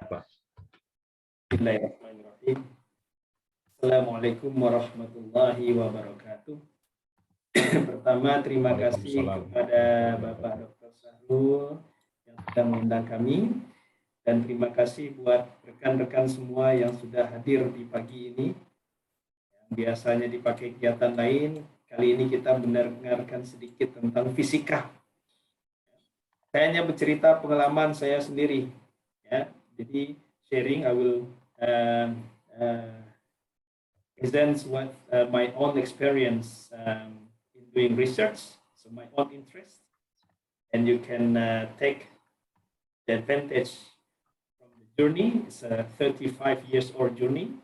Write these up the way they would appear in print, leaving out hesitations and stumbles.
Pak. Bismillahirrahmanirrahim. Assalamualaikum warahmatullahi wabarakatuh. Pertama, terima kasih kepada Bapak Dr. Sahrul yang sudah mengundang kami, dan terima kasih buat rekan-rekan semua yang sudah hadir di pagi ini. Yang biasanya dipakai kegiatan lain, kali ini kita mendengarkan sedikit tentang fisika. Saya hanya bercerita pengalaman saya sendiri, ya. Jadi sharing, I will present what my own experience in doing research, so my own interest, and you can take the advantage from the journey. It's a 35 years old journey,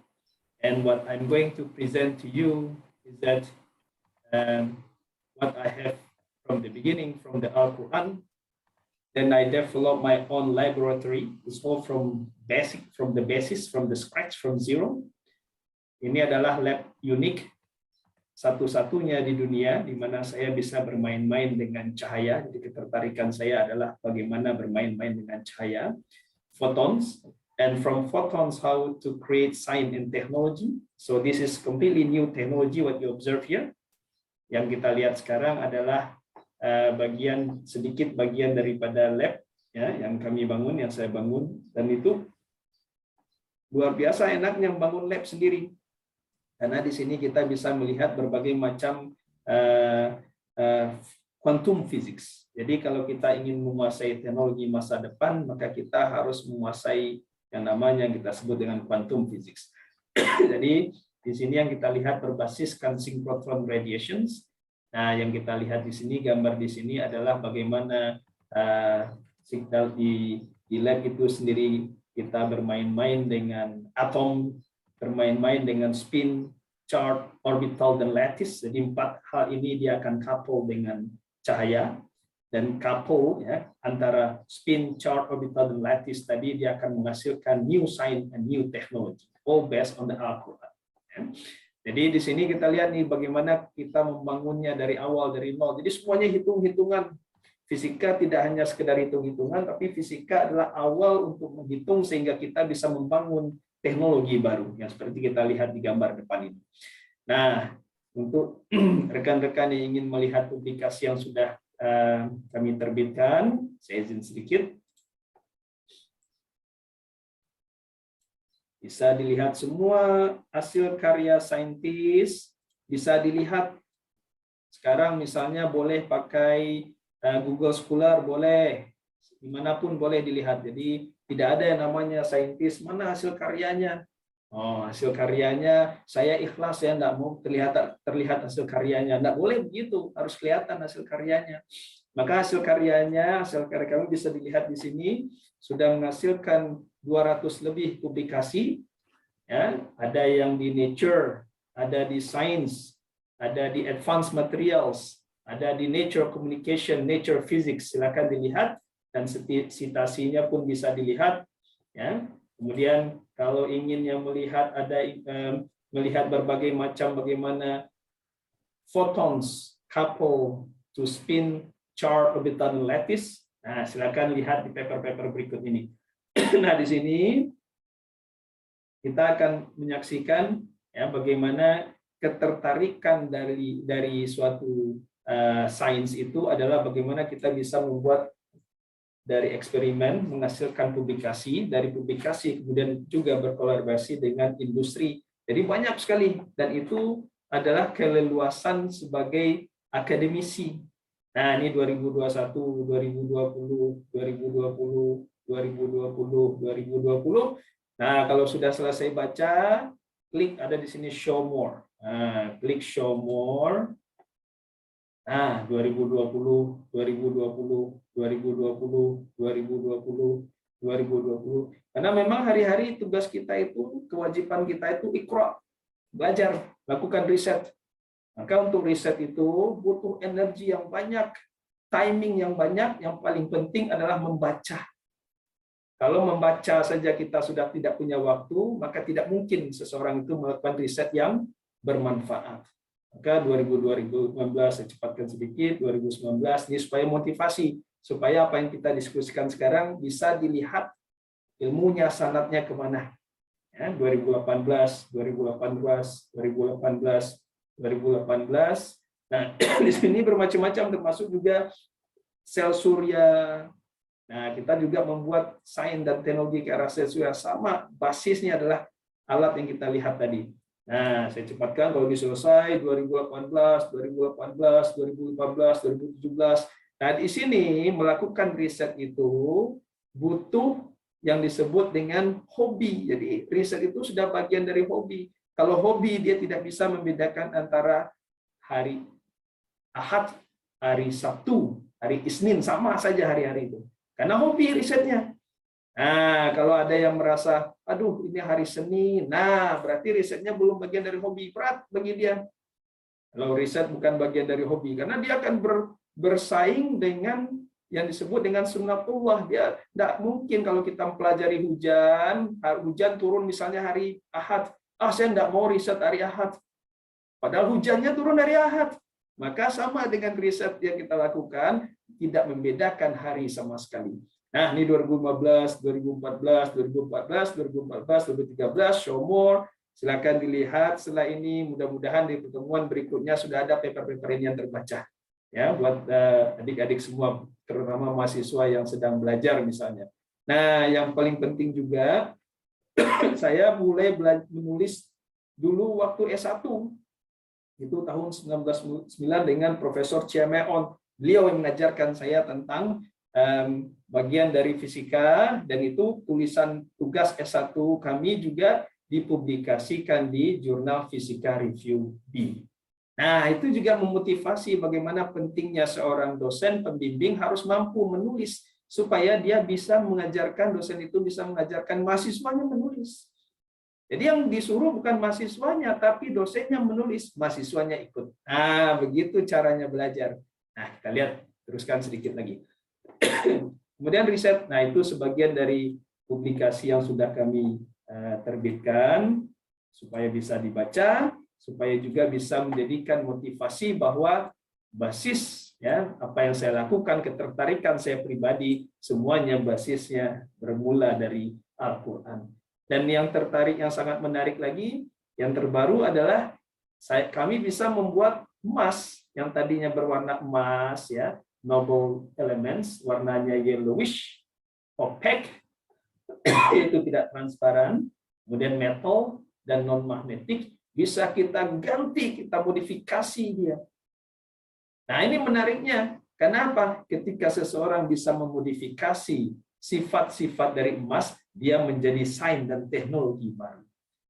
and what I'm going to present to you is that what I have from the beginning, from the Al-Quran. Then I develop my own laboratory. It's all from the basis, from the scratch, from zero. Ini adalah lab unik, satu-satunya di dunia di mana saya bisa bermain-main dengan cahaya. Jadi ketertarikan saya adalah bagaimana bermain-main dengan cahaya, photons, and from photons how to create science and technology. So this is completely new technology what you observe here. Yang kita lihat sekarang adalah sedikit bagian daripada lab, ya, yang kami bangun, yang saya bangun, dan itu luar biasa enaknya membangun lab sendiri, karena di sini kita bisa melihat berbagai macam quantum physics. Jadi kalau kita ingin menguasai teknologi masa depan, maka kita harus menguasai yang namanya kita sebut dengan quantum physics. Jadi di sini yang kita lihat berbasiskan synchrotron radiations. Nah, yang kita lihat di sini, gambar di sini adalah bagaimana signal di lab itu sendiri kita bermain-main dengan atom, bermain-main dengan spin, charge, orbital, dan lattice. Jadi 4 hal ini dia akan couple dengan cahaya, dan couple, ya, antara spin, charge, orbital, dan lattice tadi dia akan menghasilkan new science and new technology, all based on the Al-Quran. Jadi di sini kita lihat nih bagaimana kita membangunnya dari awal, dari nol. Jadi semuanya hitung-hitungan. Fisika tidak hanya sekedar hitung-hitungan, tapi fisika adalah awal untuk menghitung sehingga kita bisa membangun teknologi baru yang seperti kita lihat di gambar depan ini. Nah, untuk rekan-rekan yang ingin melihat publikasi yang sudah kami terbitkan, saya izin sedikit. Bisa dilihat semua hasil karya saintis, bisa dilihat sekarang misalnya boleh pakai Google Scholar, boleh, dimanapun boleh dilihat. Jadi tidak ada yang namanya saintis, mana hasil karyanya. Oh, hasil karyanya saya ikhlas, ya enggak mau terlihat hasil karyanya. Enggak boleh begitu, harus kelihatan hasil karyanya. Maka hasil karya kami bisa dilihat di sini, sudah menghasilkan 200 lebih publikasi, ya. Ada yang di Nature, ada di Science, ada di Advanced Materials, ada di Nature Communication, Nature Physics. Silakan dilihat, dan citasinya pun bisa dilihat, ya. Kemudian kalau ingin yang melihat melihat berbagai macam bagaimana photons couple to spin, charge, orbital, dan lattice. Nah, silakan lihat di paper-paper berikut ini. Nah, di sini kita akan menyaksikan, ya, bagaimana ketertarikan dari suatu sains itu adalah bagaimana kita bisa membuat dari eksperimen menghasilkan publikasi, dari publikasi kemudian juga berkolaborasi dengan industri. Jadi banyak sekali, dan itu adalah keleluasan sebagai akademisi. Nah, ini 2021, 2020, 2020, 2020, 2020. Nah, kalau sudah selesai baca, klik ada di sini show more. Nah, klik show more. Nah, 2020, 2020, 2020, 2020, 2020. Karena memang hari-hari tugas kita itu, kewajiban kita itu iqra, belajar, lakukan riset. Maka untuk riset itu butuh energi yang banyak, timing yang banyak, yang paling penting adalah membaca. Kalau membaca saja kita sudah tidak punya waktu, maka tidak mungkin seseorang itu melakukan riset yang bermanfaat. Maka 2019 saya cepatkan sedikit, 2019 ini supaya motivasi, supaya apa yang kita diskusikan sekarang bisa dilihat ilmunya, sanatnya kemana. Ya, 2018, 2018, 2018, 2018. Nah, di sini bermacam-macam, termasuk juga sel surya. Nah, kita juga membuat sains dan teknologi ke arah sel surya, sama basisnya adalah alat yang kita lihat tadi. Nah, saya cepatkan kalau selesai 2018, 2018, 2015, 2017. Nah, di sini melakukan riset itu butuh yang disebut dengan hobi. Jadi riset itu sudah bagian dari hobi. Kalau hobi dia tidak bisa membedakan antara hari Ahad, hari Sabtu, hari Isnin, sama saja hari-hari itu. Karena hobi risetnya. Nah, kalau ada yang merasa, aduh ini hari Senin, nah berarti risetnya belum bagian dari hobi, berat bagi dia. Kalau riset bukan bagian dari hobi, karena dia akan bersaing dengan yang disebut dengan sunnatullah. Dia tidak mungkin kalau kita mempelajari hujan turun misalnya hari Ahad, saya tidak mau riset hari Ahad. Padahal hujannya turun hari Ahad. Maka sama dengan riset yang kita lakukan, tidak membedakan hari sama sekali. Nah, ini 2015, 2014, 2014, 2014, 2013, show more. Silakan dilihat setelah ini, mudah-mudahan di pertemuan berikutnya sudah ada paper-paper ini yang terbaca. Ya, buat adik-adik semua, terutama mahasiswa yang sedang belajar misalnya. Nah, yang paling penting juga, saya mulai menulis dulu waktu S1. Itu tahun 1999 dengan Profesor Chiameon. Beliau yang mengajarkan saya tentang bagian dari fisika, dan itu tulisan tugas S1 kami juga dipublikasikan di jurnal Fisika Review B. Nah, itu juga memotivasi bagaimana pentingnya seorang dosen pembimbing harus mampu menulis supaya dia bisa mengajarkan, dosen itu bisa mengajarkan mahasiswanya menulis. Jadi yang disuruh bukan mahasiswanya, tapi dosennya menulis, mahasiswanya ikut. Nah, begitu caranya belajar. Nah, kita lihat, teruskan sedikit lagi. Kemudian riset, nah itu sebagian dari publikasi yang sudah kami terbitkan, supaya bisa dibaca, supaya juga bisa menjadikan motivasi bahwa basis ya apa yang saya lakukan, ketertarikan saya pribadi, semuanya basisnya bermula dari Al-Quran. Dan yang tertarik, yang sangat menarik lagi, yang terbaru adalah kami bisa membuat emas yang tadinya berwarna emas, ya, noble elements, warnanya yellowish, opaque, itu tidak transparan, kemudian metal dan non-magnetik, bisa kita ganti, kita modifikasi dia. Nah, ini menariknya. Kenapa? Ketika seseorang bisa memodifikasi sifat-sifat dari emas, dia menjadi sains dan teknologi baru.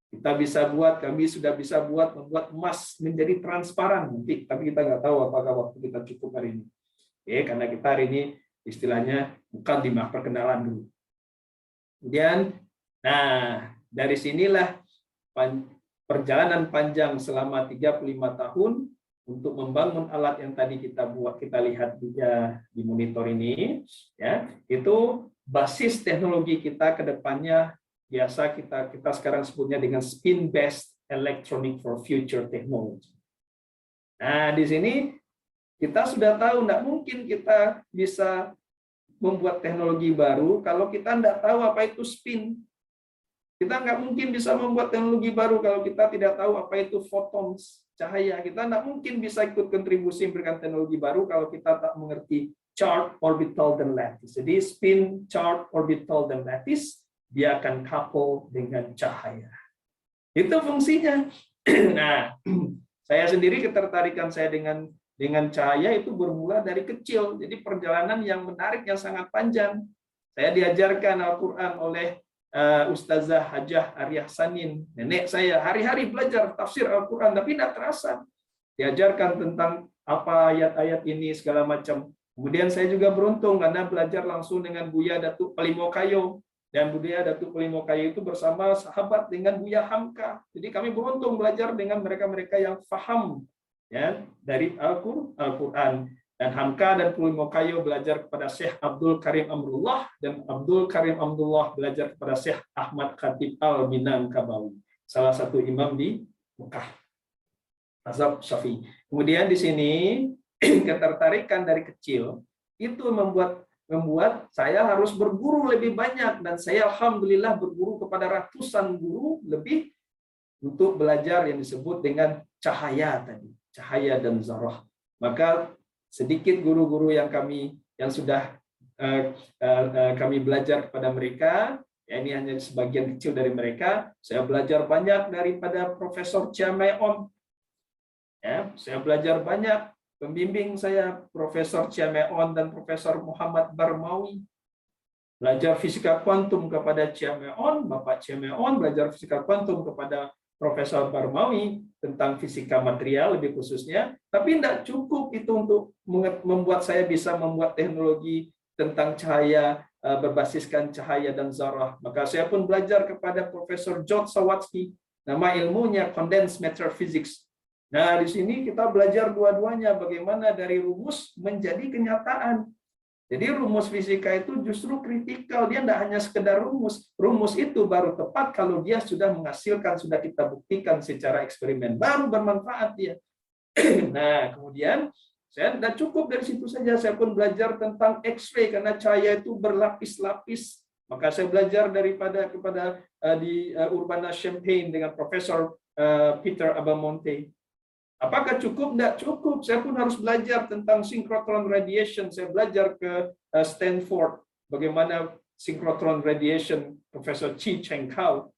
Kita bisa buat, kami sudah bisa membuat emas menjadi transparan nanti, tapi kita nggak tahu apakah waktu kita cukup hari ini. Oke, karena kita hari ini istilahnya bukan di perkenalan dulu. Kemudian, nah dari sinilah perjalanan panjang selama 35 tahun untuk membangun alat yang tadi kita lihat juga di monitor ini, ya, itu basis teknologi kita ke depannya biasa kita sekarang sebutnya dengan spin-based electronic for future technology. Nah, di sini kita sudah tahu tidak mungkin kita bisa membuat teknologi baru kalau kita tidak tahu apa itu spin. Kita nggak mungkin bisa membuat teknologi baru kalau kita tidak tahu apa itu photons, cahaya. Kita nggak mungkin bisa ikut kontribusi memberikan teknologi baru kalau kita tak mengerti charge, orbital, dan lattice. Jadi spin, charge, orbital, dan lattice, dia akan couple dengan cahaya. Itu fungsinya. Nah, saya sendiri ketertarikan saya dengan cahaya itu bermula dari kecil. Jadi perjalanan yang menarik, yang sangat panjang. Saya diajarkan Al-Quran oleh Ustazah Hajah Ariyah Sanin, nenek saya, hari-hari belajar tafsir Al-Quran, tapi tidak terasa. Diajarkan tentang apa ayat-ayat ini, segala macam. Kemudian saya juga beruntung karena belajar langsung dengan Buya Datuk Palimokayo. Dan Buya Datuk Palimokayo itu bersama sahabat dengan Buya Hamka. Jadi kami beruntung belajar dengan mereka-mereka yang faham ya dari Al-Quran. Dan Hamka dan Palimokayo belajar kepada Syekh Abdul Karim Amrullah, dan Abdul Karim Amrullah belajar kepada Syekh Ahmad Khatib Al-Minangkabawi, salah satu imam di Mekah, mazhab Syafi'i. Kemudian di sini ketertarikan dari kecil itu membuat membuat saya harus berguru lebih banyak, dan saya alhamdulillah berguru kepada ratusan guru lebih untuk belajar yang disebut dengan cahaya tadi, cahaya dan zarah. Maka sedikit guru-guru yang sudah kami belajar kepada mereka, ya ini hanya sebagian kecil dari mereka. Saya belajar banyak daripada Profesor Chia Mei-on. Ya, saya belajar banyak. Pembimbing saya Profesor Chia Mei-on dan Profesor Muhammad Barmawi. Belajar fisika kuantum kepada Chia Mei-on, Bapak Chia Mei-on, belajar fisika kuantum kepada Profesor Barmawi tentang fisika material lebih khususnya. Tapi tidak cukup itu untuk membuat saya bisa membuat teknologi tentang cahaya, berbasiskan cahaya dan zarah. Maka saya pun belajar kepada Profesor George Sawatsky, nama ilmunya Condensed Matter Physics. Nah, di sini kita belajar dua-duanya, bagaimana dari rumus menjadi kenyataan. Jadi rumus fisika itu justru kritikal, dia tidak hanya sekedar rumus. Rumus itu baru tepat kalau dia sudah menghasilkan, sudah kita buktikan secara eksperimen, baru bermanfaat dia. Nah, kemudian saya tidak cukup dari situ saja, saya pun belajar tentang X-ray karena cahaya itu berlapis-lapis. Maka saya belajar kepada Urbana-Champaign dengan Profesor Peter Abamonte. Apakah cukup? Tidak cukup. Saya pun harus belajar tentang synchrotron radiation. Saya belajar ke Stanford, bagaimana synchrotron radiation, Profesor Chi Cheng Kau.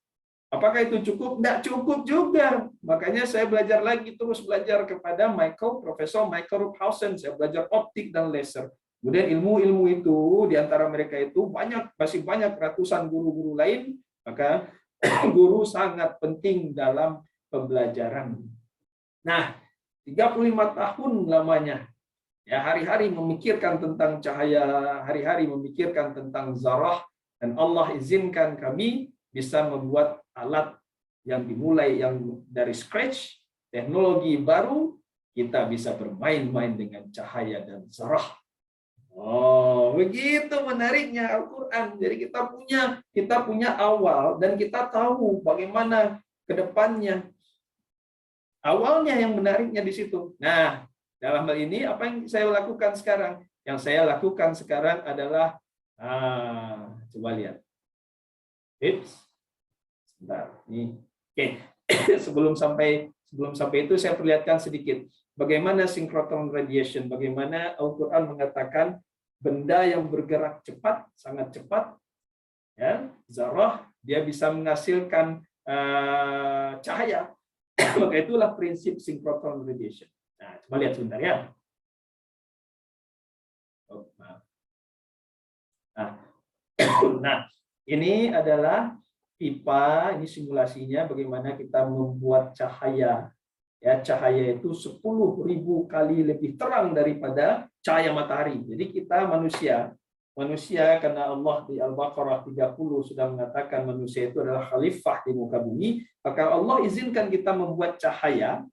Apakah itu cukup? Tidak cukup juga. Makanya saya belajar lagi, terus belajar kepada Profesor Michael Ruphausen. Saya belajar optik dan laser. Kemudian ilmu-ilmu itu, di antara mereka itu masih banyak ratusan guru-guru lain. Maka guru sangat penting dalam pembelajaran. Nah, 35 tahun lamanya, ya hari-hari memikirkan tentang cahaya, hari-hari memikirkan tentang zarah, dan Allah izinkan kami bisa membuat alat yang dimulai yang dari scratch, teknologi baru, kita bisa bermain-main dengan cahaya dan zarah. Oh, begitu menariknya Al-Quran. Jadi kita punya awal dan kita tahu bagaimana ke depannya. Awalnya yang menariknya di situ. Nah, dalam hal ini apa yang saya lakukan sekarang? Yang saya lakukan sekarang adalah coba lihat. Sebentar. Nih. Oke. sebelum sampai itu saya perlihatkan sedikit bagaimana synchrotron radiation, bagaimana Al-Qur'an mengatakan benda yang bergerak cepat, sangat cepat, ya, zarah, dia bisa menghasilkan cahaya. Maka itulah prinsip synchrotron radiation. Nah, coba lihat sebentar ya. Oh, maaf. Nah, ini adalah pipa, ini simulasinya bagaimana kita membuat cahaya. Ya, cahaya itu 10.000 kali lebih terang daripada cahaya matahari. Jadi kita manusia karena Allah di Al-Baqarah 30 sudah mengatakan manusia itu adalah khalifah di muka bumi, maka Allah izinkan kita membuat cahaya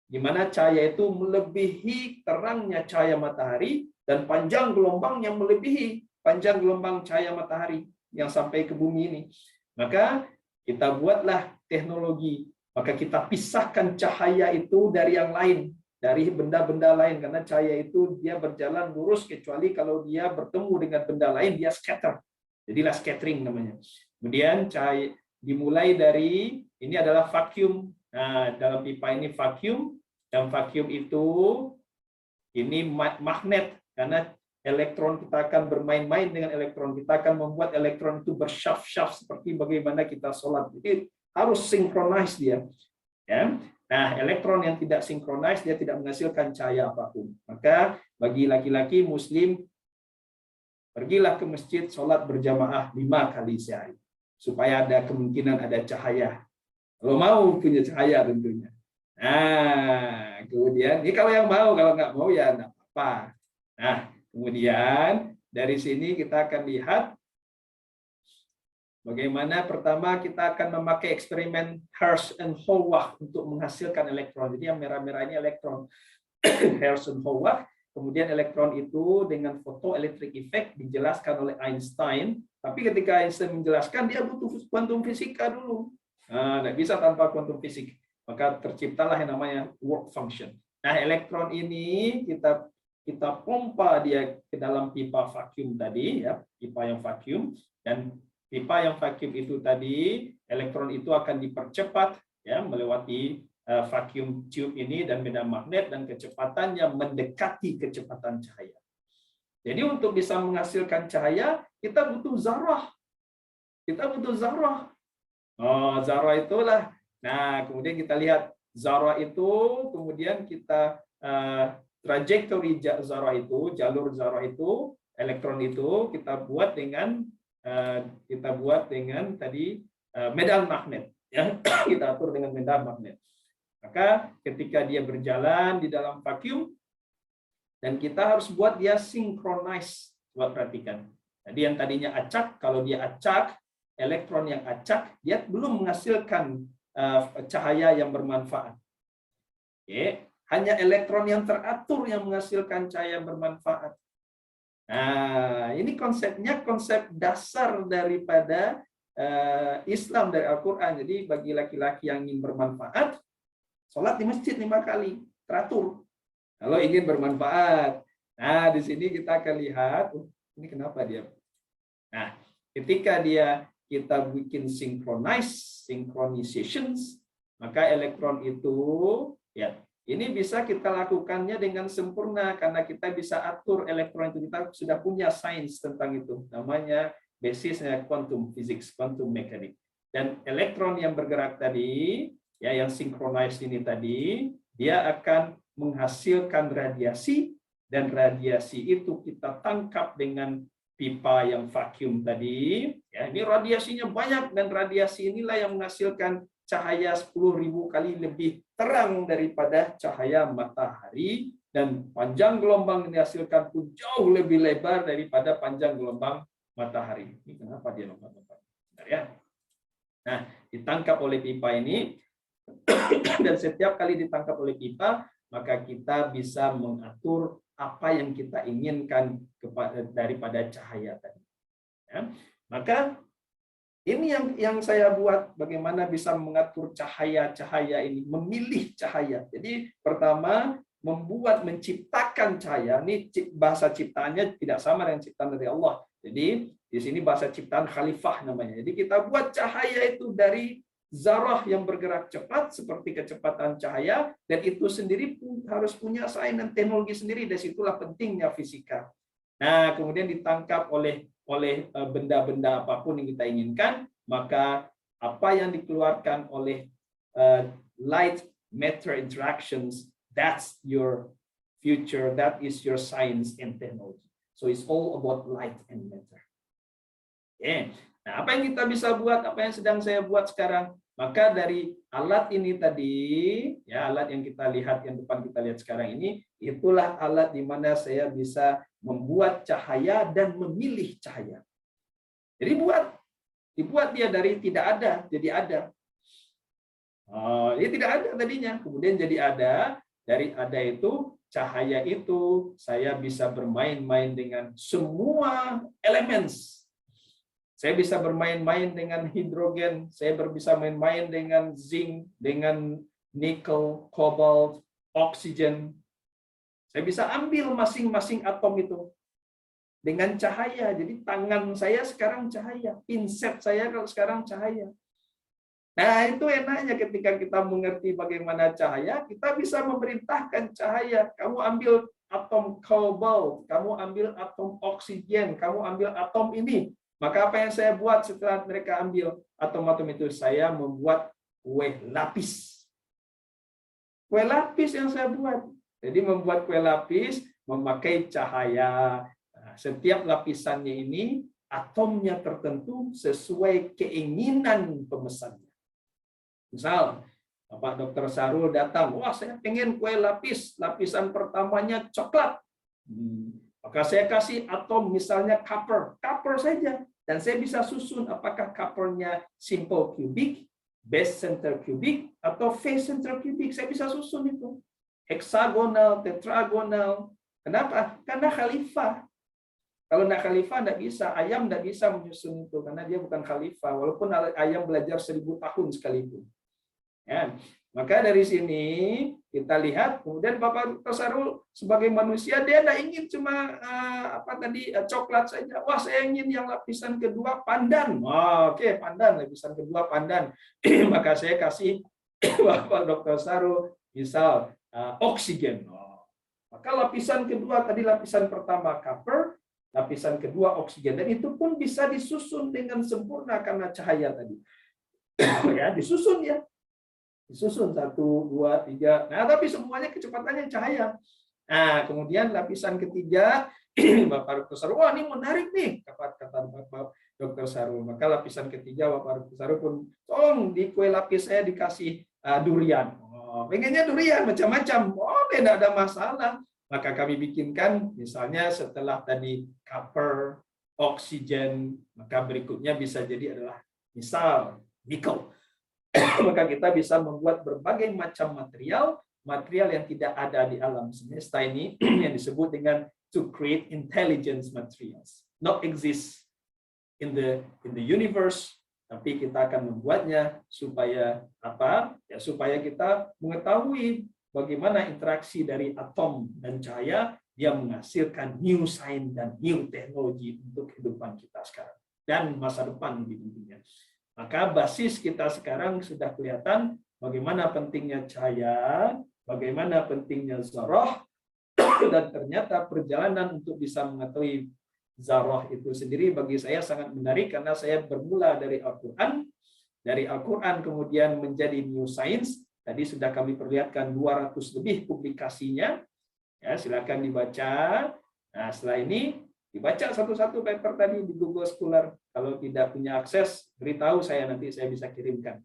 di mana cahaya itu melebihi terangnya cahaya matahari dan panjang gelombangnya melebihi panjang gelombang cahaya matahari yang sampai ke bumi ini. Maka kita buatlah teknologi, maka kita pisahkan cahaya itu dari yang lain, dari benda-benda lain, karena cahaya itu dia berjalan lurus kecuali kalau dia bertemu dengan benda lain dia scatter. Jadilah scattering namanya. Kemudian cahaya dimulai dari ini adalah vacuum. Nah, dalam pipa ini vacuum, dan vacuum itu ini magnet, karena elektron kita akan bermain-main dengan elektron, kita akan membuat elektron itu bersyaf-syaf seperti bagaimana kita sholat. Jadi harus sinkronis dia. Ya. Nah, elektron yang tidak sinkronis dia tidak menghasilkan cahaya apapun. Maka bagi laki-laki muslim, pergilah ke masjid sholat berjamaah 5 kali sehari supaya ada kemungkinan ada cahaya. Kalau mau punya cahaya tentunya. Nah, kemudian ini kalau yang mau, kalau nggak mau ya nggak apa-apa. Nah, kemudian dari sini kita akan lihat bagaimana pertama kita akan memakai eksperimen Hertz and Hallwach untuk menghasilkan elektron. Jadi yang merah-merah ini elektron. Hertz and Hallwach. Kemudian elektron itu dengan photoelectric effect dijelaskan oleh Einstein. Tapi ketika Einstein menjelaskan dia butuh kuantum fisika dulu. Nah, nggak bisa tanpa kuantum fisik. Maka terciptalah yang namanya work function. Nah, elektron ini kita kita pompa dia ke dalam pipa vakum tadi, ya, pipa yang vakum, dan pipa yang vakum itu tadi, elektron itu akan dipercepat, ya, melewati vacuum tube ini dan medan magnet, dan kecepatannya mendekati kecepatan cahaya. Jadi untuk bisa menghasilkan cahaya, kita butuh zarah. Kita butuh zarah. Oh, zarah itulah. Nah, kemudian kita lihat zarah itu, kemudian kita trajektori zarah itu, jalur zarah itu, elektron itu kita buat dengan tadi medan magnet, ya. Kita atur dengan medan magnet. Maka ketika dia berjalan di dalam vacuum, dan kita harus buat dia synchronize. Coba perhatikan. Jadi yang tadinya acak, kalau dia acak, elektron yang acak, dia belum menghasilkan cahaya yang bermanfaat. Oke. Hanya elektron yang teratur yang menghasilkan cahaya yang bermanfaat. Nah, ini konsepnya konsep dasar daripada Islam, dari Al-Quran. Jadi bagi laki-laki yang ingin bermanfaat, sholat di masjid 5 kali, teratur. Kalau ingin bermanfaat. Nah, di sini kita akan lihat, ini kenapa dia. Nah, ketika kita bikin synchronizations, maka elektron itu, ya, ini bisa kita lakukannya dengan sempurna karena kita bisa atur elektron itu. Kita sudah punya sains tentang itu. Namanya basisnya quantum physics, quantum mechanics. Dan elektron yang bergerak tadi, ya, yang synchronize ini tadi, dia akan menghasilkan radiasi, dan radiasi itu kita tangkap dengan pipa yang vakum tadi. Ya, ini radiasinya banyak, dan radiasi inilah yang menghasilkan cahaya 10.000 kali lebih terang daripada cahaya matahari, dan panjang gelombang yang dihasilkan pun jauh lebih lebar daripada panjang gelombang matahari. Ini kenapa dia lompat-lompat? Ya. Nah, ditangkap oleh pipa ini, dan setiap kali ditangkap oleh pipa, maka kita bisa mengatur apa yang kita inginkan daripada cahaya tadi. Ya. Maka ini yang saya buat, bagaimana bisa mengatur cahaya-cahaya ini, memilih cahaya. Jadi pertama, menciptakan cahaya. Ini bahasa ciptaannya tidak sama dengan ciptaan dari Allah. Jadi di sini bahasa ciptaan khalifah namanya. Jadi kita buat cahaya itu dari zarah yang bergerak cepat seperti kecepatan cahaya, dan itu sendiri harus punya sains dan teknologi sendiri. Dari situlah pentingnya fisika. Nah, kemudian ditangkap oleh benda-benda apapun yang kita inginkan, maka apa yang dikeluarkan oleh light matter interactions, that's your future, that is your science and technology. So it's all about light and matter. Okay. Nah, apa yang kita bisa buat, apa yang sedang saya buat sekarang? Maka dari alat ini tadi, ya, alat yang kita lihat, yang depan kita lihat sekarang ini, itulah alat di mana saya bisa membuat cahaya dan memilih cahaya. Jadi dibuat dia dari tidak ada jadi ada. Dia tidak ada tadinya, kemudian jadi ada. Dari ada itu, cahaya itu saya bisa bermain-main dengan semua elemen. Saya bisa bermain-main dengan hidrogen, saya bisa main-main dengan zinc, dengan nikel, cobalt, oksigen. Saya bisa ambil masing-masing atom itu dengan cahaya. Jadi tangan saya sekarang cahaya, pinset saya kalau sekarang cahaya. Nah, itu enaknya ketika kita mengerti bagaimana cahaya, kita bisa memerintahkan cahaya. Kamu ambil atom cobalt, kamu ambil atom oksigen, kamu ambil atom ini. Maka apa yang saya buat setelah mereka ambil atom-atom itu? Saya membuat kue lapis. Kue lapis yang saya buat. Jadi membuat kue lapis memakai cahaya. Nah, setiap lapisannya ini atomnya tertentu sesuai keinginan pemesannya. Misal, Bapak Dr. Sarul datang, wah saya pengen kue lapis, lapisan pertamanya coklat. Maka saya kasih atom misalnya copper saja. Dan saya bisa susun apakah coppernya simple cubic, base center cubic, atau phase center cubic. Saya bisa susun itu. Hexagonal, tetragonal. Kenapa? Karena khalifah. Kalau tidak khalifah, tidak bisa. Ayam tidak bisa menyusun itu, karena dia bukan khalifah. Walaupun ayam belajar 1000 tahun sekalipun. Ya. Maka dari sini kita lihat, kemudian Bapak Dr. Sarul sebagai manusia dia tidak ingin cuma coklat saja. Wah, saya ingin yang lapisan kedua pandan. Oh, oke, pandan, lapisan kedua pandan. Maka saya kasih Bapak Dr. Sarul misal oksigen. Oh. Maka lapisan kedua tadi, lapisan pertama copper, lapisan kedua oksigen, dan itu pun bisa disusun dengan sempurna karena cahaya tadi. Ya, disusun ya. Disusun 1, 2, 3. Nah, tapi semuanya kecepatannya cahaya. Nah, kemudian lapisan ketiga, Bapak Dr. Sarul, wah ini menarik nih, kata Bapak Dr. Sarul. Maka lapisan ketiga Bapak Dr. Sarul pun, tolong di kue lapis saya dikasih durian. Oh, pengennya durian macam-macam. Oh, tidak ada masalah. Maka kami bikinkan, misalnya setelah tadi copper, oksigen, maka berikutnya bisa jadi adalah misal nikel. Maka kita bisa membuat berbagai macam material yang tidak ada di alam semesta ini yang disebut dengan to create intelligence materials, not exist in the universe, tapi kita akan membuatnya supaya apa? Ya, supaya kita mengetahui bagaimana interaksi dari atom dan cahaya dia menghasilkan new science dan new teknologi untuk kehidupan kita sekarang dan masa depan lebih tentunya. Maka basis kita sekarang sudah kelihatan bagaimana pentingnya cahaya, bagaimana pentingnya zarah, dan ternyata perjalanan untuk bisa mengetahui zarah itu sendiri bagi saya sangat menarik karena saya bermula dari Al-Quran kemudian menjadi new science. Tadi sudah kami perlihatkan 200 lebih publikasinya. Ya, silakan dibaca. Nah, setelah ini dibaca satu-satu paper tadi di Google Scholar. Kalau tidak punya akses, beritahu saya, nanti saya bisa kirimkan.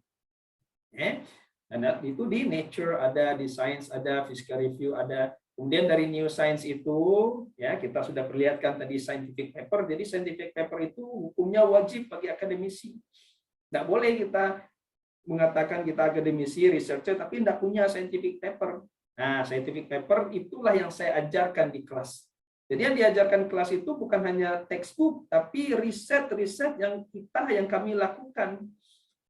Dan itu di Nature ada, di Science ada, Physical Review ada. Kemudian dari New Science itu, ya kita sudah perlihatkan tadi scientific paper. Jadi scientific paper itu hukumnya wajib bagi akademisi. Tidak boleh kita mengatakan kita akademisi, researcher, tapi tidak punya scientific paper. Nah, scientific paper itulah yang saya ajarkan di kelas. Jadi yang diajarkan kelas itu bukan hanya textbook, tapi riset-riset yang kami lakukan.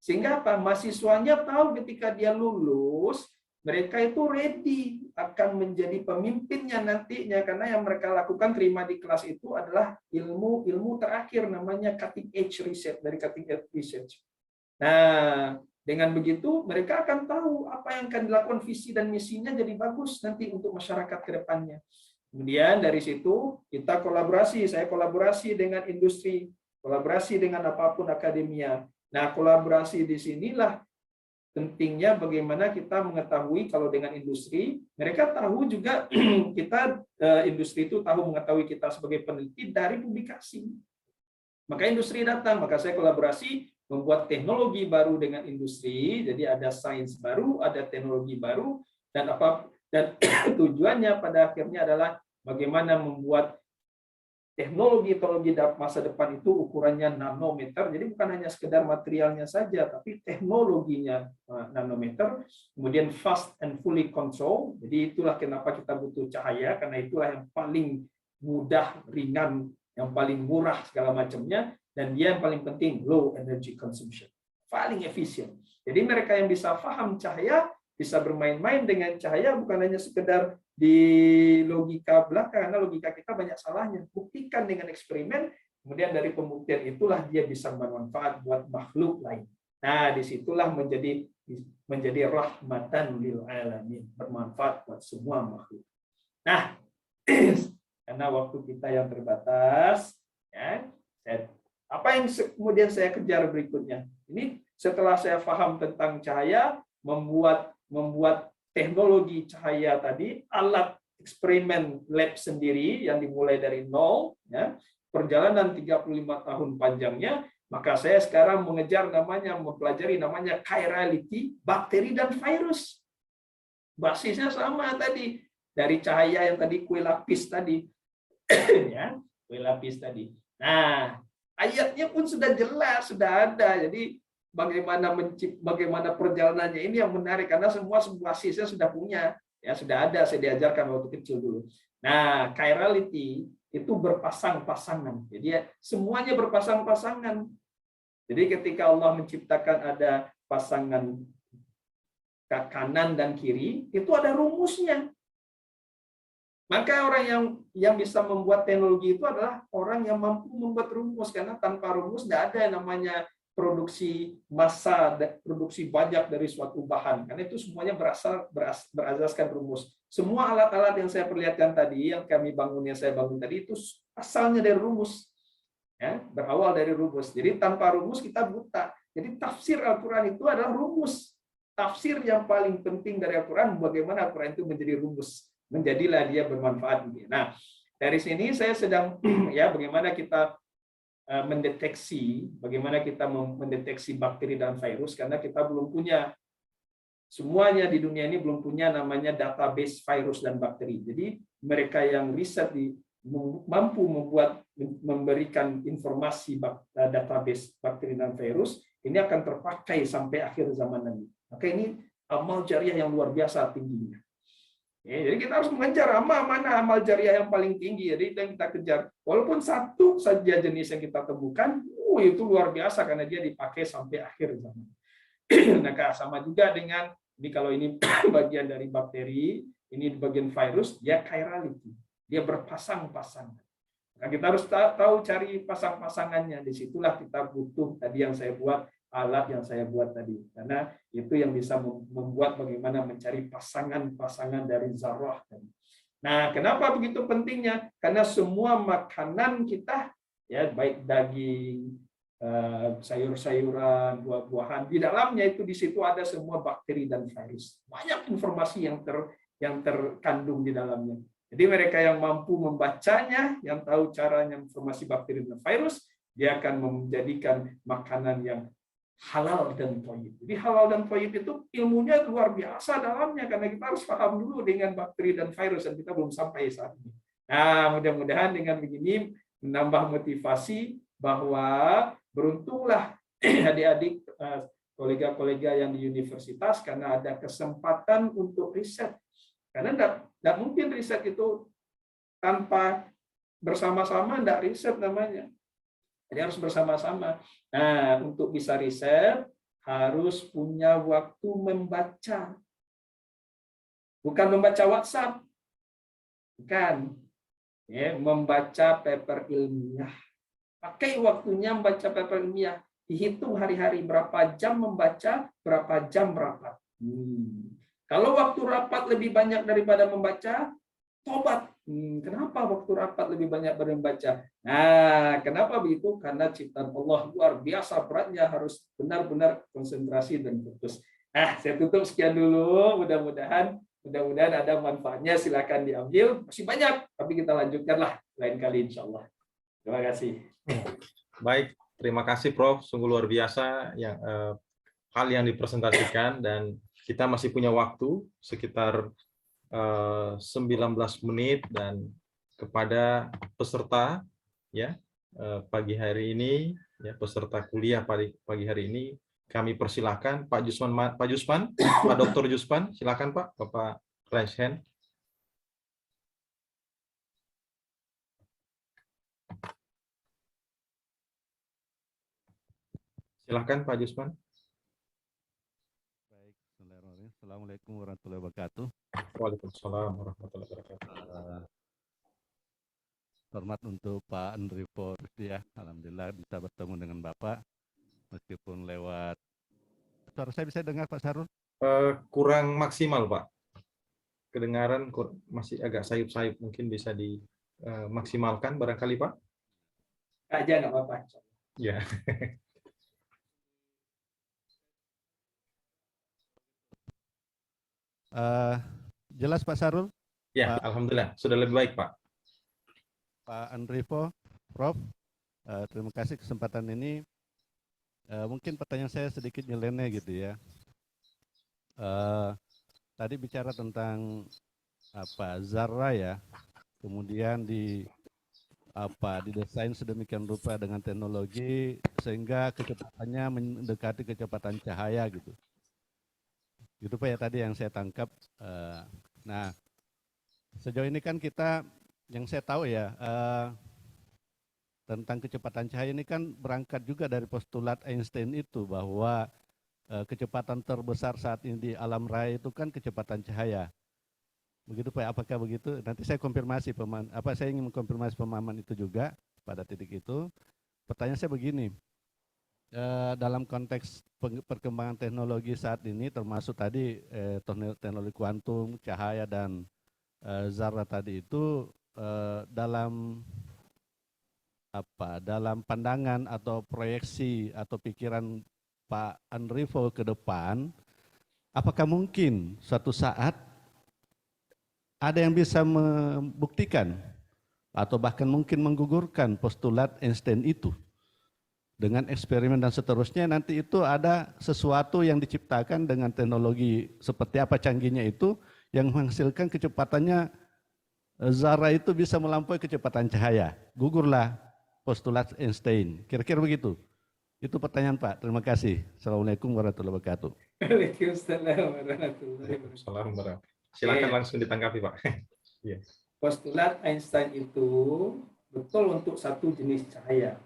Sehingga apa? Mahasiswanya tahu ketika dia lulus, mereka itu ready akan menjadi pemimpinnya nantinya, karena yang mereka lakukan terima di kelas itu adalah ilmu terakhir, namanya cutting edge research, dari cutting edge research. Nah, dengan begitu mereka akan tahu apa yang akan dilakukan, visi dan misinya jadi bagus nanti untuk masyarakat ke depannya. Kemudian dari situ kita kolaborasi, saya kolaborasi dengan industri, kolaborasi dengan apapun akademia. Nah, kolaborasi di sinilah pentingnya bagaimana kita mengetahui kalau dengan industri, mereka tahu juga kita, industri itu tahu mengetahui kita sebagai peneliti dari publikasi. Maka industri datang, maka saya kolaborasi membuat teknologi baru dengan industri, jadi ada sains baru, ada teknologi baru, dan tujuannya pada akhirnya adalah bagaimana membuat teknologi masa depan itu ukurannya nanometer, jadi bukan hanya sekedar materialnya saja, tapi teknologinya nanometer, kemudian fast and fully control, jadi itulah kenapa kita butuh cahaya, karena itulah yang paling mudah, ringan, yang paling murah segala macamnya, dan dia yang paling penting low energy consumption, paling efisien. Jadi mereka yang bisa paham cahaya, bisa bermain-main dengan cahaya, bukan hanya sekedar di logika belaka, karena logika kita banyak salahnya. Buktikan dengan eksperimen, kemudian dari pembuktian itulah dia bisa bermanfaat buat makhluk lain. Nah, disitulah menjadi rahmatan lil alamin, bermanfaat buat semua makhluk. Nah, karena waktu kita yang terbatas, ya, apa yang kemudian saya kejar berikutnya? Ini setelah saya paham tentang cahaya, membuat teknologi cahaya tadi, alat eksperimen lab sendiri yang dimulai dari nol, ya, perjalanan 35 tahun panjangnya, maka saya sekarang mempelajari namanya chirality, bakteri dan virus. Basisnya sama tadi, dari cahaya yang tadi kue lapis tadi. Ya, kue lapis tadi. Nah, ayatnya pun sudah jelas, sudah ada. Jadi bagaimana perjalanannya ini yang menarik, karena semua basisnya sudah punya, ya sudah ada, saya diajarkan waktu kecil dulu. Nah, chirality itu berpasang-pasangan, jadi semuanya berpasang-pasangan. Jadi ketika Allah menciptakan ada pasangan kanan dan kiri, itu ada rumusnya. Maka orang yang bisa membuat teknologi itu adalah orang yang mampu membuat rumus, karena tanpa rumus tidak ada yang namanya produksi massa, produksi banyak dari suatu bahan, karena itu semuanya berasaskan rumus. Semua alat-alat yang saya perlihatkan tadi, yang saya bangun tadi, itu asalnya dari rumus, ya, berawal dari rumus. Jadi tanpa rumus kita buta. Jadi tafsir Al-Quran itu adalah rumus. Tafsir yang paling penting dari Al-Quran, bagaimana Al-Quran itu menjadi rumus, menjadilah dia bermanfaat. Nah, dari sini saya sedang ya bagaimana kita mendeteksi, bagaimana kita mendeteksi bakteri dan virus, karena kita belum punya, semuanya di dunia ini belum punya namanya database virus dan bakteri. Jadi mereka yang riset mampu memberikan informasi database bakteri dan virus, ini akan terpakai sampai akhir zaman nanti. Maka ini amal jariah yang luar biasa tingginya. Ya, jadi kita harus mengejar mana amal jariah yang paling tinggi. Jadi itu yang kita kejar. Walaupun satu saja jenis yang kita temukan, itu luar biasa karena dia dipakai sampai akhir zaman. Nah, sama juga dengan ini, kalau ini bagian dari bakteri, ini bagian virus, dia chirality. Dia berpasang-pasangan. Nah, kita harus tahu cari pasang-pasangannya. Disitulah kita butuh tadi yang saya buat, alat yang saya buat tadi, karena itu yang bisa membuat bagaimana mencari pasangan-pasangan dari zarah. Nah, kenapa begitu pentingnya? Karena semua makanan kita, ya baik daging, sayur-sayuran, buah-buahan, di dalamnya itu, di situ ada semua bakteri dan virus. Banyak informasi yang terkandung di dalamnya. Jadi mereka yang mampu membacanya, yang tahu caranya informasi bakteri dan virus, dia akan menjadikan makanan yang halal dan thayyib. Jadi halal dan thayyib itu ilmunya luar biasa dalamnya, karena kita harus paham dulu dengan bakteri dan virus, dan kita belum sampai saat ini. Nah, mudah-mudahan dengan begini menambah motivasi bahwa beruntunglah adik-adik, kolega-kolega yang di universitas, karena ada kesempatan untuk riset. Karena tidak mungkin riset itu tanpa bersama-sama, tidak riset namanya. Jadi harus bersama-sama. Nah, untuk bisa riset harus punya waktu membaca. Bukan membaca WhatsApp. Bukan. Ya, membaca paper ilmiah. Pakai waktunya membaca paper ilmiah. Dihitung hari-hari berapa jam membaca, berapa jam rapat. Kalau waktu rapat lebih banyak daripada membaca, tobat. Kenapa waktu rapat lebih banyak membaca? Nah, kenapa begitu? Karena ciptaan Allah luar biasa beratnya, harus benar-benar konsentrasi dan fokus. Saya tutup sekian dulu. Mudah-mudahan ada manfaatnya. Silakan diambil. Masih banyak, tapi kita lanjutkanlah lain kali, insya Allah. Terima kasih. Baik, terima kasih Prof. Sungguh luar biasa hal yang dipresentasikan, dan kita masih punya waktu sekitar 19 menit, dan kepada peserta ya pagi hari ini, ya peserta kuliah pagi hari ini, kami persilahkan Pak Dr. Jusman, silakan Pak, Bapak raise hand. Silakan Pak Jusman. Baik, Assalamualaikum warahmatullahi wabarakatuh. Waalaikumsalam warahmatullahi wabarakatuh. Hormat untuk Pak Andripo ya, alhamdulillah bisa bertemu dengan Bapak meskipun lewat. Suara saya bisa dengar Pak Sarul? Kurang maksimal Pak. Kedengaran masih agak sayup-sayup, mungkin bisa dimaksimalkan barangkali Pak. Aja nggak apa-apa. Ya. Jelas Pak Sarul? Ya, Pak. Alhamdulillah sudah lebih baik Pak. Pak Andripo, Prof, terima kasih kesempatan ini. Mungkin pertanyaan saya sedikit nyeleneh gitu ya. Tadi bicara tentang zarah ya, kemudian didesain sedemikian rupa dengan teknologi sehingga kecepatannya mendekati kecepatan cahaya gitu. Gitu Pak ya, tadi yang saya tangkap. Nah, sejauh ini kan kita, yang saya tahu ya, tentang kecepatan cahaya ini kan berangkat juga dari postulat Einstein itu, bahwa kecepatan terbesar saat ini di alam raya itu kan kecepatan cahaya. Begitu Pak, apakah begitu? Nanti saya konfirmasi saya ingin mengkonfirmasi pemahaman itu juga pada titik itu. Pertanyaan saya begini, dalam konteks perkembangan teknologi saat ini, termasuk tadi teknologi kuantum, cahaya dan zarah tadi itu, dalam pandangan atau proyeksi atau pikiran Pak Andrivo ke depan, apakah mungkin suatu saat ada yang bisa membuktikan atau bahkan mungkin menggugurkan postulat Einstein itu dengan eksperimen dan seterusnya? Nanti itu ada sesuatu yang diciptakan dengan teknologi seperti apa canggihnya itu yang menghasilkan kecepatannya zarah itu bisa melampaui kecepatan cahaya. Gugurlah postulat Einstein. Kira-kira begitu. Itu pertanyaan Pak. Terima kasih. Assalamualaikum warahmatullahi wabarakatuh. Waalaikumsalam warahmatullahi wabarakatuh. Silakan langsung ditanggapi Pak. Iya. Postulat Einstein itu betul untuk satu jenis cahaya.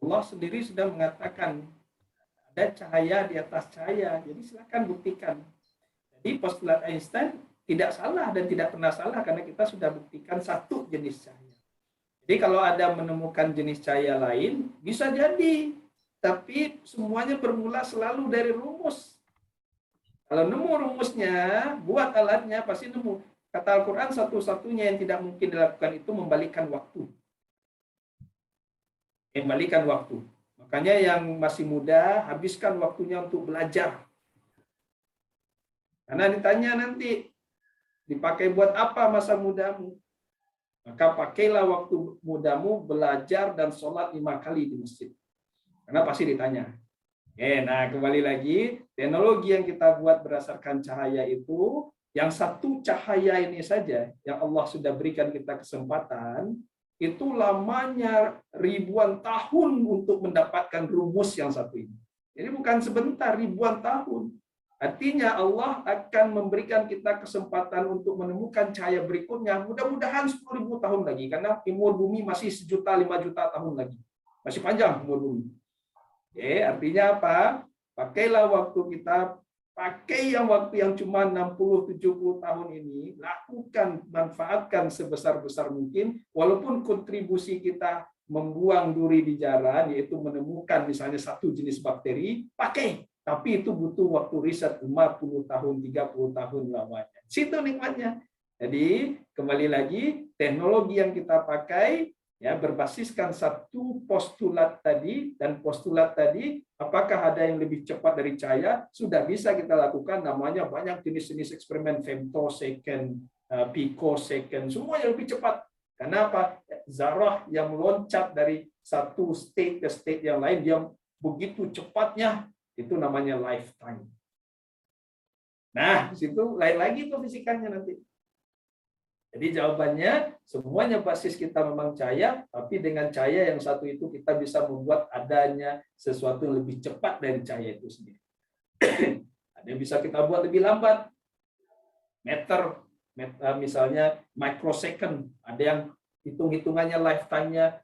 Allah sendiri sudah mengatakan ada cahaya di atas cahaya, jadi silakan buktikan. Jadi postulat Einstein tidak salah dan tidak pernah salah karena kita sudah buktikan satu jenis cahaya. Jadi kalau ada menemukan jenis cahaya lain, bisa jadi, tapi semuanya bermula selalu dari rumus. Kalau nemu rumusnya, buat alatnya, pasti nemu. Kata Al-Quran, satu-satunya yang tidak mungkin dilakukan itu membalikkan waktu. Membalikan waktu. Makanya yang masih muda, habiskan waktunya untuk belajar. Karena ditanya nanti, dipakai buat apa masa mudamu? Maka pakailah waktu mudamu belajar dan sholat 5 kali di masjid. Karena pasti ditanya. Nah, kembali lagi, teknologi yang kita buat berdasarkan cahaya itu, yang satu cahaya ini saja, yang Allah sudah berikan kita kesempatan, itu lamanya ribuan tahun untuk mendapatkan rumus yang satu ini. Jadi bukan sebentar, ribuan tahun. Artinya Allah akan memberikan kita kesempatan untuk menemukan cahaya berikutnya, mudah-mudahan 10.000 tahun lagi, karena umur bumi masih 1 juta, 5 juta tahun lagi. Masih panjang umur bumi. Artinya apa? Pakailah waktu kita, pakai waktu yang cuma 60-70 tahun ini, lakukan, manfaatkan sebesar-besar mungkin, walaupun kontribusi kita membuang duri di jalan, yaitu menemukan misalnya satu jenis bakteri, pakai. Tapi itu butuh waktu riset 50 tahun, 30 tahun lamanya. Situ nikmatnya. Jadi kembali lagi, teknologi yang kita pakai ya berbasiskan satu postulat tadi, dan postulat tadi apakah ada yang lebih cepat dari cahaya, sudah bisa kita lakukan, namanya banyak jenis-jenis eksperimen, femtosecond, picosecond, semuanya lebih cepat. Karena apa? Zarah yang meloncat dari satu state ke state yang lain, dia begitu cepatnya, itu namanya lifetime. Nah, di situ lain lagi tuh fisikanya nanti. Jadi jawabannya, semuanya basis kita memang cahaya, tapi dengan cahaya yang satu itu kita bisa membuat adanya sesuatu yang lebih cepat dari cahaya itu sendiri. Ada yang bisa kita buat lebih lambat, meter, misalnya microsecond, ada yang hitung-hitungannya lifetime-nya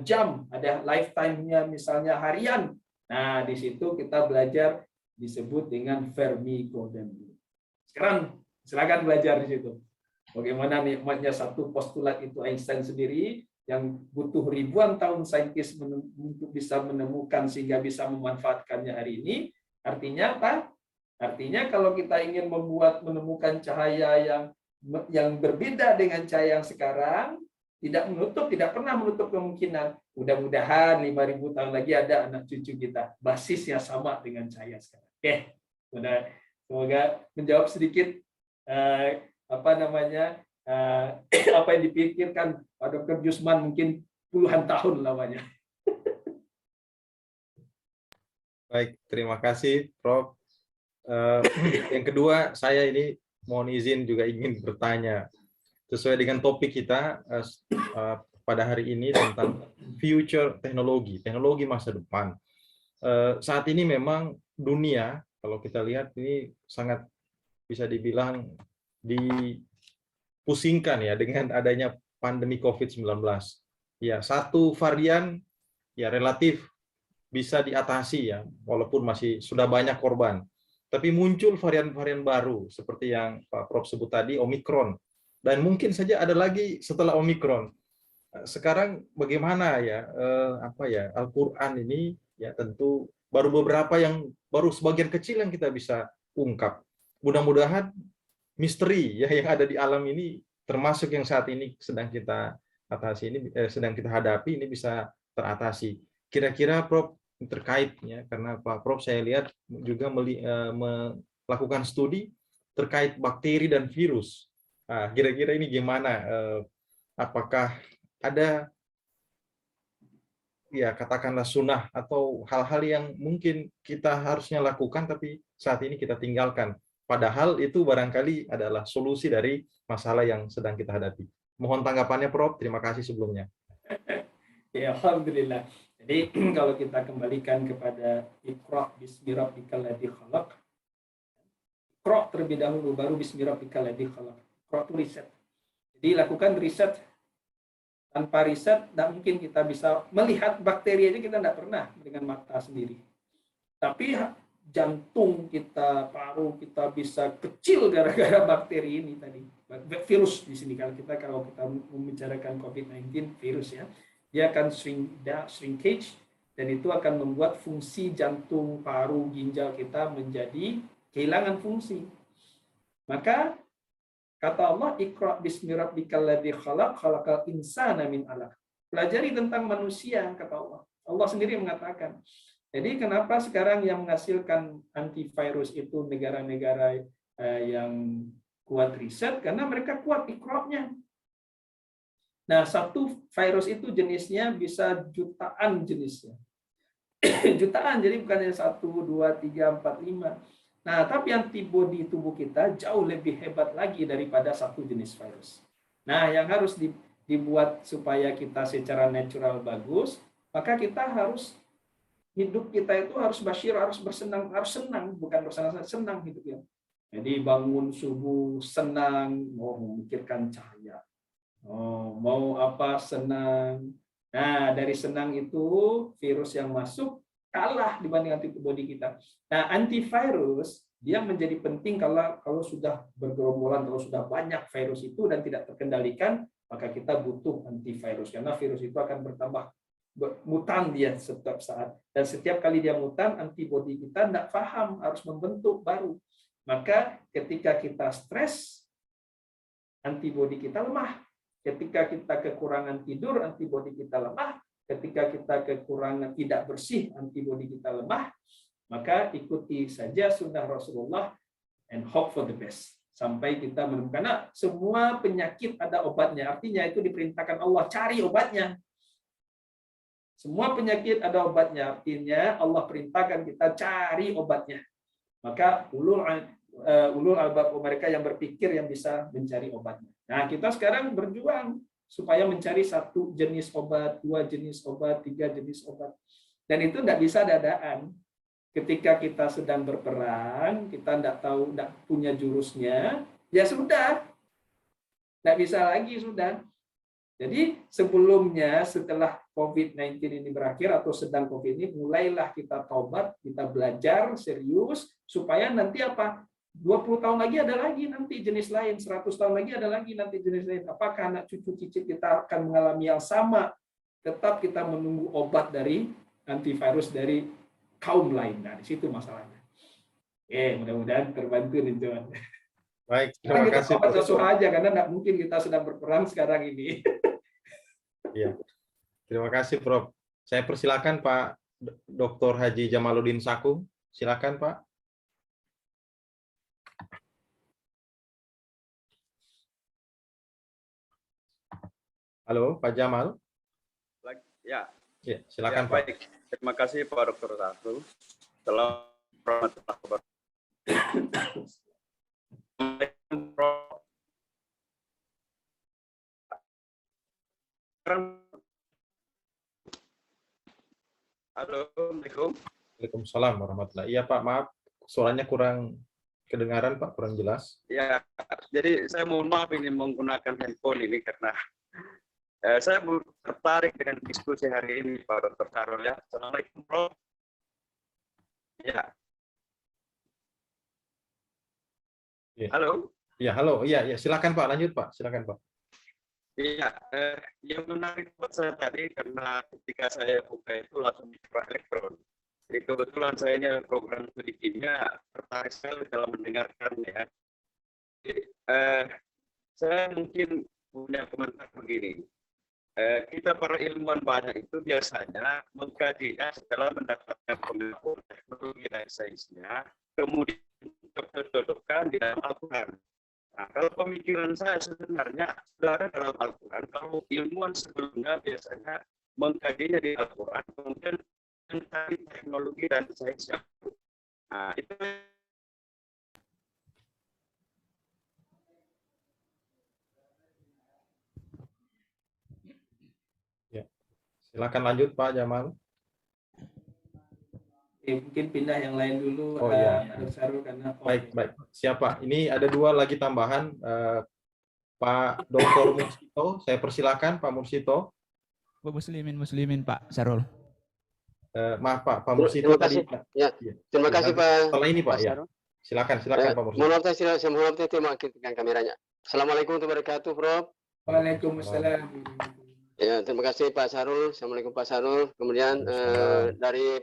jam, ada lifetime-nya misalnya harian. Nah, di situ kita belajar disebut dengan Fermi Golden Rule. Sekarang silakan belajar di situ. Bagaimana nikmatnya satu postulat itu Einstein sendiri yang butuh ribuan tahun saintis untuk bisa menemukan sehingga bisa memanfaatkannya hari ini. Artinya apa? Artinya kalau kita ingin menemukan cahaya yang berbeda dengan cahaya yang sekarang, tidak pernah menutup kemungkinan. Mudah-mudahan 5.000 tahun lagi ada anak cucu kita basisnya sama dengan cahaya sekarang. Oke, semoga menjawab sedikit apa yang dipikirkan Pak Dr. Jusman, mungkin puluhan tahun lamanya. Baik, terima kasih Prof. Yang kedua, saya ini mohon izin juga ingin bertanya sesuai dengan topik kita pada hari ini tentang future teknologi masa depan. Saat ini memang dunia, kalau kita lihat ini sangat bisa dibilang dipusingkan ya dengan adanya pandemi COVID-19. Ya, satu varian ya relatif bisa diatasi ya, walaupun masih sudah banyak korban. Tapi muncul varian-varian baru seperti yang Pak Prof sebut tadi, Omikron. Dan mungkin saja ada lagi setelah Omikron. Sekarang bagaimana ya Al-Qur'an ini ya tentu baru beberapa baru sebagian kecil yang kita bisa ungkap. Mudah-mudahan misteri ya yang ada di alam ini termasuk yang saat ini sedang kita atasi ini sedang kita hadapi ini bisa teratasi. Kira-kira Prof terkait ya karena Pak Prof saya lihat juga melakukan studi terkait bakteri dan virus. Nah, kira-kira ini gimana? Apakah ada ya katakanlah sunnah atau hal-hal yang mungkin kita harusnya lakukan tapi saat ini kita tinggalkan? Padahal itu barangkali adalah solusi dari masalah yang sedang kita hadapi. Mohon tanggapannya Prof. Terima kasih sebelumnya. Ya, alhamdulillah. Jadi kalau kita kembalikan kepada Iqra bismi rabbikal ladzi khalaq. Iqra terlebih dahulu baru bismi rabbikal ladzi khalaq. Iqra itu riset. Jadi lakukan riset. Tanpa riset tidak mungkin kita bisa melihat bakteri aja kita tidak pernah dengan mata sendiri. Tapi jantung kita, paru kita bisa kecil gara-gara bakteri ini tadi. Virus di sini kalau kita membicarakan COVID-19 virus ya. Dia akan shrinkage dan itu akan membuat fungsi jantung, paru, ginjal kita menjadi kehilangan fungsi. Maka kata Allah, Iqra bismi rabbikal ladzi khalaq, khalaqal insana min 'alaq. Pelajari tentang manusia kata Allah. Allah sendiri mengatakan. Jadi kenapa sekarang yang menghasilkan antivirus itu negara-negara yang kuat riset karena mereka kuat Iqra-nya. Nah, satu virus itu jenisnya bisa jutaan jenisnya. Jutaan, jadi bukan hanya 1, 2, 3, 4, 5. Nah, tapi antibodi tubuh kita jauh lebih hebat lagi daripada satu jenis virus. Nah, yang harus dibuat supaya kita secara natural bagus, maka kita harus, hidup kita itu harus basyir, harus bersenang, harus senang, bukan bersenang, senang hidupnya. Jadi bangun subuh senang, mau memikirkan cahaya. Oh, mau apa senang. Nah, dari senang itu virus yang masuk kalah dibanding antibodi kita. Nah, antivirus dia menjadi penting kalau sudah bergerombolan, kalau sudah banyak virus itu dan tidak terkendalikan, maka kita butuh antivirus karena virus itu akan bertambah mutan dia setiap saat. Dan setiap kali dia mutan, antibodi kita tidak paham harus membentuk baru. Maka ketika kita stres, antibodi kita lemah. Ketika kita kekurangan tidur, antibodi kita lemah. Ketika kita kekurangan tidak bersih, antibodi kita lemah. Maka ikuti saja sunnah Rasulullah and hope for the best. Sampai kita menemukan, karena semua penyakit ada obatnya. Artinya itu diperintahkan Allah, cari obatnya. Semua penyakit ada obatnya. Artinya Allah perintahkan kita cari obatnya. Maka ulul albab mereka yang berpikir yang bisa mencari obatnya. Nah, kita sekarang berjuang supaya mencari satu jenis obat, 2 jenis obat, 3 jenis obat. Dan itu tidak bisa dadaan. Ketika kita sedang berperang, kita tidak punya jurusnya, ya sudah. Tidak bisa lagi, sudah. Jadi sebelumnya, setelah COVID-19 ini berakhir, atau sedang COVID ini, mulailah kita taubat, kita belajar serius, supaya nanti apa? 20 tahun lagi ada lagi nanti jenis lain, 100 tahun lagi ada lagi nanti jenis lain. Apakah anak cucu cicit kita akan mengalami yang sama? Tetap kita menunggu obat dari antivirus dari kaum lain. Nah, di situ masalahnya. Mudah-mudahan terbantu nih, Tuan. Baik, terima kasih. Kita sesuai aja karena tidak mungkin kita sedang berperang sekarang ini. Iya. Terima kasih, Prof. Saya persilakan Pak Dr. Haji Jamaluddin Sakung. Silakan, Pak. Halo, Pak Jamal. Ya. Ya, silakan, Pak. Baik. Terima kasih Pak Dr. Sakung. Selamat Halo, Assalamualaikum. Waalaikumsalam warahmatullahi. Iya Pak, maaf suaranya kurang kedengaran Pak, kurang jelas. Ya, jadi saya mohon maaf ini menggunakan handphone ini karena saya tertarik dengan diskusi hari ini Pak Dr. Sarul ya. Assalamualaikum Prof. Ya. Iya. Halo. Ya, halo. Iya, ya, silakan Pak, lanjut Pak. Silakan Pak. Iya, yang menarik buat saya tadi karena ketika saya buka itu langsung dibuka elektron. Jadi kebetulan saya ini program studi kimia, tertarik sekali dalam mendengarkan ya. Jadi, saya mungkin punya komentar begini. Kita para ilmuwan banyak itu biasanya mengkajinya setelah mendapatkan pengakuan teknologi dan sainsnya, kemudian cocok-cocokkan di dalam Al-Quran. Nah, kalau pemikiran saya sebenarnya sudah ada dalam Al-Quran, kalau ilmuwan sebelumnya biasanya mengkajinya di Al-Quran, kemudian mencari teknologi dan sains yang baru. Nah, itu Silakan lanjut Pak Jamal. Mungkin pindah yang lain dulu, Oh iya. Dr. Sarul, karena Baik, baik. Siapa? Ini ada 2 lagi tambahan. Pak Dr. Mursito, saya persilakan Pak Mursito. Muslimin Pak Sarul. Maaf Pak Mursito Terima tadi. kasih. Ya, terima kasih nanti Pak. setelah ini Pak ya. Sarul. Silakan Pak Mursito. Mohon maaf saya mohon maaf saya mengaktifkan kameranya. Assalamualaikum warahmatullahi wabarakatuh, Prof. Waalaikumsalam. Ya, terima kasih Pak Sarul. Assalamualaikum Pak Sarul. Kemudian dari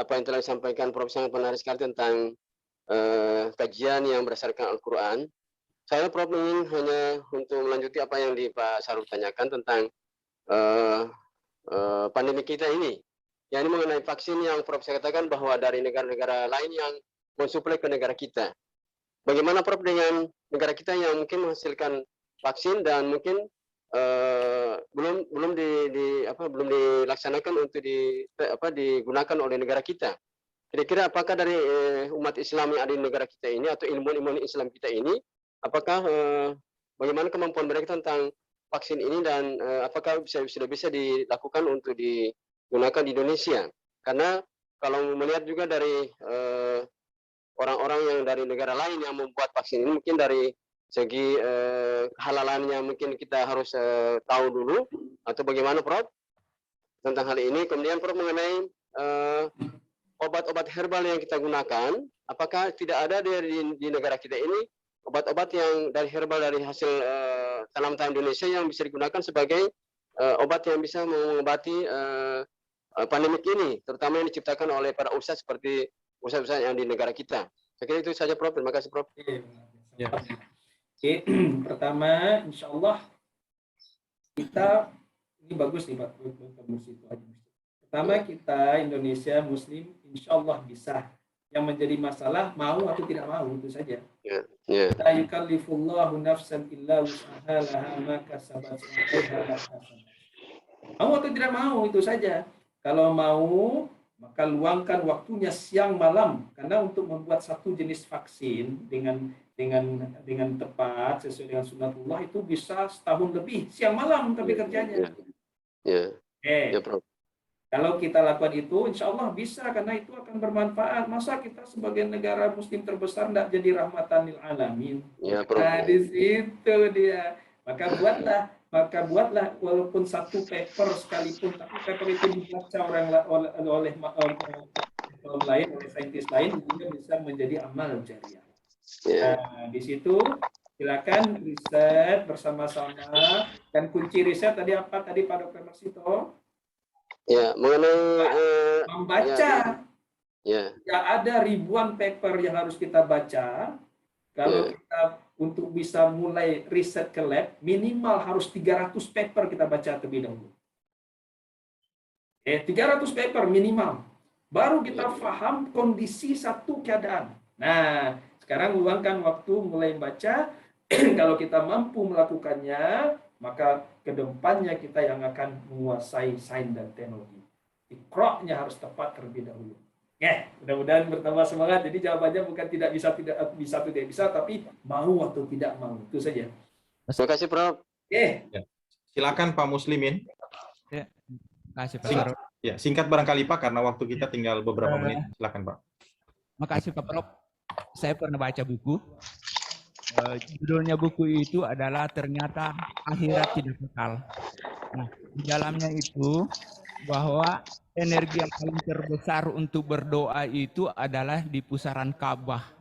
apa yang telah disampaikan Prof sangat menarik sekali tentang kajian yang berdasarkan Al-Quran. Saya Prof ingin hanya untuk melanjuti apa yang di Pak Sarul tanyakan tentang pandemi kita ini. Yang ini mengenai vaksin yang Prof saya katakan bahwa dari negara-negara lain yang mensuplai ke negara kita. Bagaimana Prof dengan negara kita yang mungkin menghasilkan vaksin dan mungkin belum dilaksanakan untuk digunakan oleh negara kita. Kira-kira apakah dari umat Islam yang ada di negara kita ini atau ilmuwan Islam kita ini, apakah bagaimana kemampuan mereka tentang vaksin ini dan apakah sudah bisa dilakukan untuk digunakan di Indonesia? Karena kalau melihat juga dari orang-orang yang dari negara lain yang membuat vaksin ini, mungkin dari segi kehalalannya mungkin kita harus tahu dulu atau bagaimana Prof tentang hal ini. Kemudian Prof mengenai obat-obat herbal yang kita gunakan, apakah tidak ada di negara kita ini obat-obat yang dari herbal dari hasil tanam-tanam Indonesia yang bisa digunakan sebagai obat yang bisa mengobati pandemik ini, terutama yang diciptakan oleh para ustadz seperti ustadz-ustadz yang di negara kita. Saya kira itu saja Prof. Terima kasih Prof. Ya. Oke, pertama, insya Allah kita ini bagus nih Pak Mursito. Pertama kita Indonesia Muslim, insya Allah bisa. Yang menjadi masalah mau atau tidak mau itu saja. La yukallifullahu nafsan illa wus'aha laha ma kasabat. Mau atau tidak mau itu saja. Kalau mau maka luangkan waktunya siang malam karena untuk membuat satu jenis vaksin dengan tepat sesuai dengan sunatullah itu bisa setahun lebih siang malam tapi kerjanya. Ya, Prof. Kalau kita lakukan itu, insya Allah bisa karena itu akan bermanfaat. Masa kita sebagai negara Muslim terbesar tidak jadi rahmatan lil alamin? Ya, Prof. Nah, di situ dia. Maka buatlah walaupun satu paper sekalipun, tapi paper itu dibaca oleh lain, oleh saintis lain, juga bisa menjadi amal jariah. Nah, di situ silakan riset bersama-sama. Dan kunci riset tadi apa tadi Pak Dr. Mursito? Ya, mengenai membaca. Ya, ada ribuan paper yang harus kita baca. Kalau kita untuk bisa mulai riset ke lab, minimal harus 300 paper kita baca terlebih dahulu. 300 paper minimal. Baru kita paham kondisi satu keadaan. Nah, sekarang luangkan waktu mulai baca. Kalau kita mampu melakukannya, maka kedepannya kita yang akan menguasai sains dan teknologi. Iqra-nya harus tepat terlebih dahulu. Mudah-mudahan bertambah semangat. Jadi jawabannya bukan tidak bisa, tapi mau atau tidak mau. Itu saja. Terima kasih, Prof. Ya. Silakan Pak Muslimin. Ya, terima kasih Pak Sarul. Ya, singkat barangkali Pak karena waktu kita tinggal beberapa menit. Silakan Pak. Makasih Pak Prof. Saya pernah baca buku. Judulnya buku itu adalah Ternyata Akhirat Tidak Kekal. Nah, di dalamnya itu bahwa energi yang paling terbesar untuk berdoa itu adalah di pusaran Ka'bah.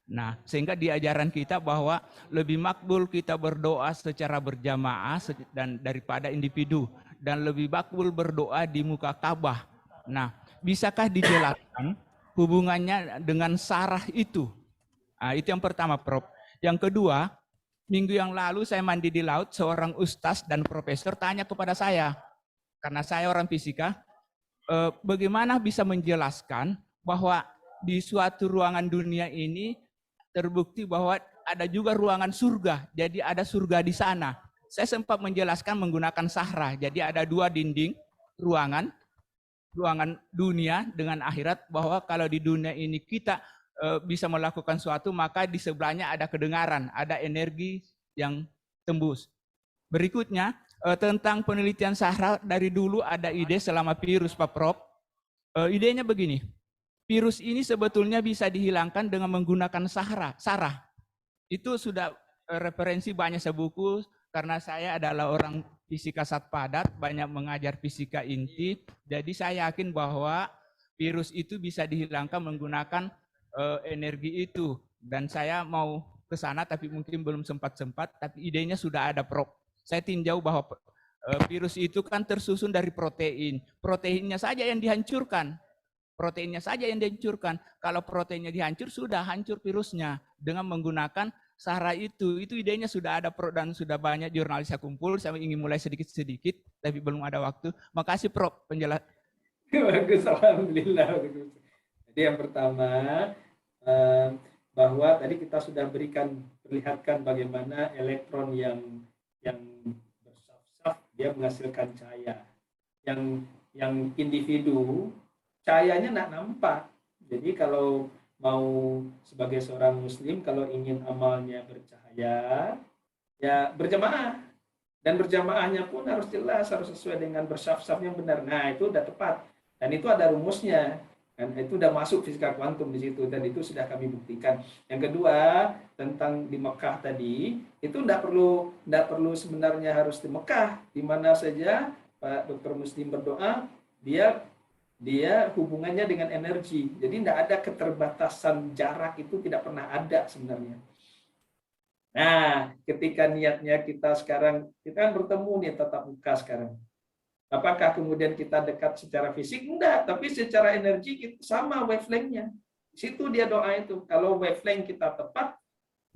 Nah, sehingga di ajaran kita bahwa lebih makbul kita berdoa secara berjamaah dan daripada individu, dan lebih makbul berdoa di muka Ka'bah. Nah, bisakah dijelaskan hubungannya dengan sarah itu? Nah, itu yang pertama, Prof. Yang kedua, minggu yang lalu saya mandi di laut, seorang ustaz dan profesor tanya kepada saya, karena saya orang fisika, bagaimana bisa menjelaskan bahwa di suatu ruangan dunia ini terbukti bahwa ada juga ruangan surga, jadi ada surga di sana. Saya sempat menjelaskan menggunakan sahra, jadi ada dua dinding ruangan dunia dengan akhirat, bahwa kalau di dunia ini kita bisa melakukan suatu, maka di sebelahnya ada kedengaran, ada energi yang tembus. Berikutnya, tentang penelitian sahra, dari dulu ada ide selama virus, Pak Prof. Idenya begini, virus ini sebetulnya bisa dihilangkan dengan menggunakan sarah. Itu sudah referensi banyak buku, karena saya adalah orang fisika sat padat, banyak mengajar fisika inti, jadi saya yakin bahwa virus itu bisa dihilangkan menggunakan energi itu. Dan saya mau ke sana tapi mungkin belum sempat, tapi idenya sudah ada, Prof. Saya tinjau bahwa virus itu kan tersusun dari protein. Proteinnya saja yang dihancurkan. Kalau proteinnya dihancur, sudah hancur virusnya dengan menggunakan sahra itu. Itu idenya sudah ada, Prof, dan sudah banyak jurnalis saya kumpul. Saya ingin mulai sedikit-sedikit, tapi belum ada waktu. Makasih, Prof, penjelasan. Bagus, alhamdulillah. Jadi yang pertama, bahwa tadi kita sudah perlihatkan bagaimana elektron yang bersaf-saf dia menghasilkan cahaya. Yang individu cahayanya tidak nampak. Jadi kalau mau sebagai seorang muslim, kalau ingin amalnya bercahaya, ya berjamaah. Dan berjamaahnya pun harus jelas, harus sesuai dengan bersaf-saf yang benar. Nah, itu sudah tepat. Dan itu ada rumusnya. Dan itu sudah masuk fisika kuantum di situ, dan itu sudah kami buktikan. Yang kedua, tentang di Mekah tadi, itu tidak perlu sebenarnya harus di Mekah. Di mana saja Pak Dr. Muslim berdoa, dia hubungannya dengan energi. Jadi tidak ada keterbatasan jarak, itu tidak pernah ada sebenarnya. Nah, ketika niatnya kita sekarang, kita kan bertemu nih tatap muka sekarang. Apakah kemudian kita dekat secara fisik? Enggak, tapi secara energi kita sama wavelength-nya. Di situ dia doa itu. Kalau wavelength kita tepat,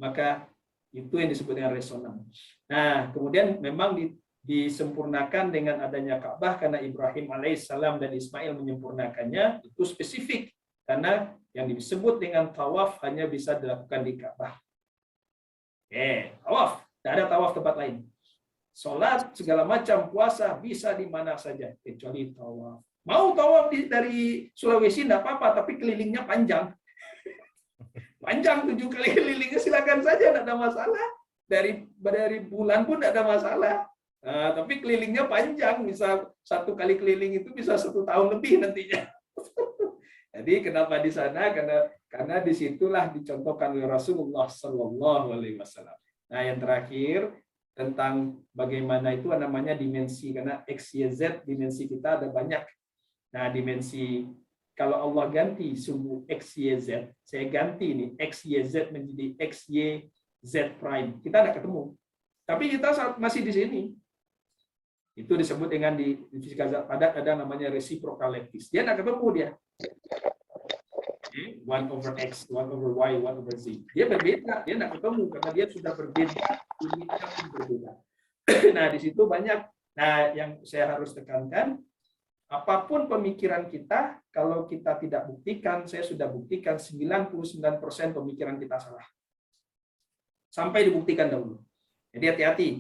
maka itu yang disebut dengan resonan. Nah, kemudian memang disempurnakan dengan adanya Ka'bah, karena Ibrahim alaihissalam dan Ismail menyempurnakannya, itu spesifik. Karena yang disebut dengan tawaf hanya bisa dilakukan di Ka'bah. Tawaf. Tidak ada tawaf tempat lain. Sholat, segala macam, puasa, bisa di mana saja, kecuali tawaf. Mau tawaf dari Sulawesi, tidak apa-apa, tapi kelilingnya panjang. Panjang 7 kali kelilingnya, silakan saja, tidak ada masalah. Dari bulan pun tidak ada masalah. Nah, tapi kelilingnya panjang, bisa 1 kali keliling itu bisa 1 tahun lebih nantinya. Jadi kenapa di sana? Karena disitulah dicontohkan oleh Rasulullah SAW. Nah, yang terakhir tentang bagaimana itu namanya dimensi, karena X, Y, Z dimensi kita ada banyak. Nah, dimensi kalau Allah ganti sumbu X, Y, Z, saya ganti nih X, Y, Z menjadi X, Y, Z prime. Kita tidak ketemu. Tapi kita masih di sini. Itu disebut dengan di fisika zat padat ada namanya reciprocal lattice. Dia tidak ketemu dia. 1/X, 1/Y, 1/Z. Dia berbeda, dia tidak ketemu karena dia sudah berbeda. Unitnya pun berbeda. Nah, di situ banyak. Nah, yang saya harus tekankan, apapun pemikiran kita, kalau kita tidak buktikan, saya sudah buktikan 99% pemikiran kita salah. Sampai dibuktikan dahulu. Jadi hati-hati.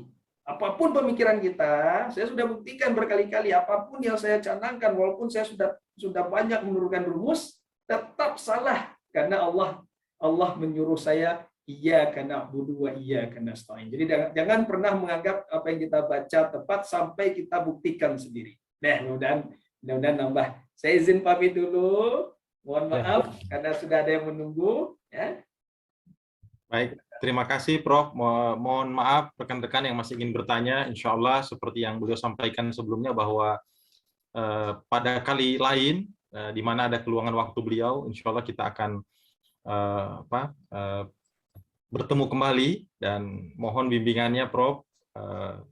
Apapun pemikiran kita, saya sudah buktikan berkali-kali. Apapun yang saya canangkan, walaupun saya sudah banyak menurunkan rumus, tetap salah karena Allah menyuruh saya iyyaka na'budu wa iyyaka nasta'in. Jadi jangan pernah menganggap apa yang kita baca tepat sampai kita buktikan sendiri. Nah, mudah-mudahan nambah. Saya izin pamit dulu. Mohon maaf karena sudah ada yang menunggu, ya. Baik, terima kasih Prof. Mohon maaf rekan-rekan yang masih ingin bertanya. Insya Allah seperti yang beliau sampaikan sebelumnya bahwa pada kali lain di mana ada keluangan waktu beliau, insya Allah kita akan bertemu kembali, dan mohon bimbingannya Prof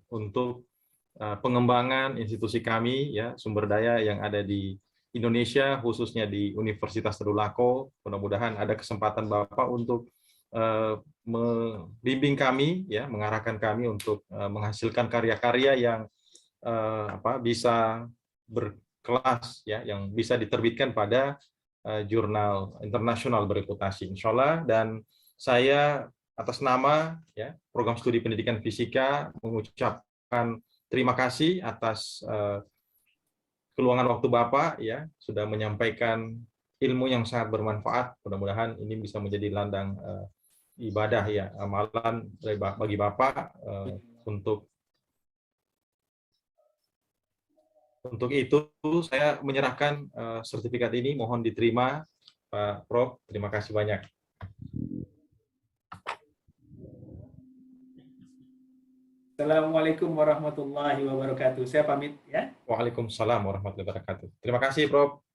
untuk pengembangan institusi kami, ya, sumber daya yang ada di Indonesia, khususnya di Universitas Tadulako. Mudah-mudahan ada kesempatan Bapak untuk membimbing kami, ya, mengarahkan kami untuk menghasilkan karya-karya yang bisa berkelas, ya, yang bisa diterbitkan pada jurnal internasional bereputasi, insya Allah. Dan saya atas nama, ya, Program Studi Pendidikan Fisika mengucapkan terima kasih atas keluangan waktu Bapak, ya, sudah menyampaikan ilmu yang sangat bermanfaat. Mudah-mudahan ini bisa menjadi ladang ibadah, ya, amalan bagi Bapak. Untuk itu saya menyerahkan sertifikat ini, mohon diterima Pak Prof. Terima kasih banyak. Assalamualaikum warahmatullahi wabarakatuh. Saya pamit, ya. Waalaikumsalam warahmatullahi wabarakatuh. Terima kasih Prof.